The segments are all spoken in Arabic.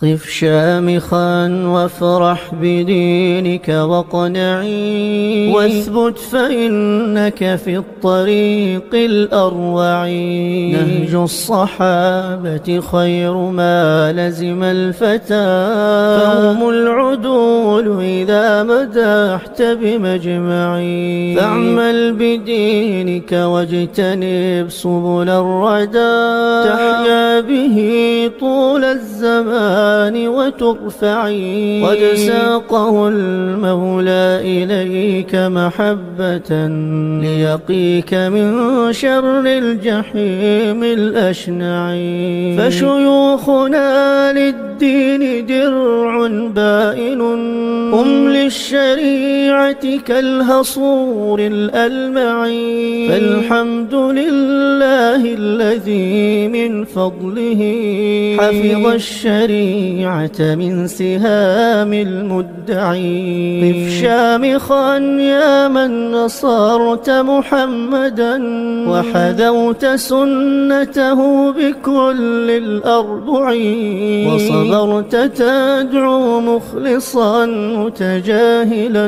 قف شامخا وافرح بدينك واقنعي واثبت فإنك في الطريق الأروع. نهج الصحابة خير ما لزم الفتى، فهم العدول إذا مدحت بمجمعي. فاعمل بدينك واجتنب سبل الردى، تحيا به طول الزمان وترفعي. قد ساقه المولى إليك محبة ليقيك من شر الجحيم الأشنع. فشيوخنا للدين درع بائن، هم للشريعة كالهصور الألمع. فالحمد لله الذي من فضله حفظ الشريعة من سهام المدعي. قف شامخا يا من نصرت محمدا وحذوت سنته بكل الأربع، وصبرت تدعو مخلصا متجاهلا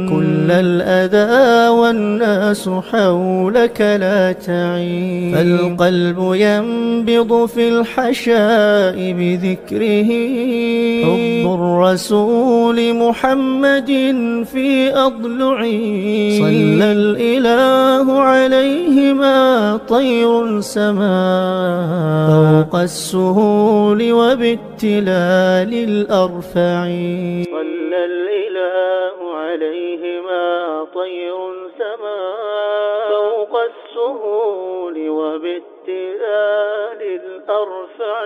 كل الأذى والناس حولك لا تعي. فالقلب ينبض في الحشاء بذكره، حب الرسول محمد في أضلعي. صلى الإله عليهما طير سما فوق السهول وبالتلال الأرفع. صلى الإله عليهما طير سما فوق السهول وبالتلال الأرفع.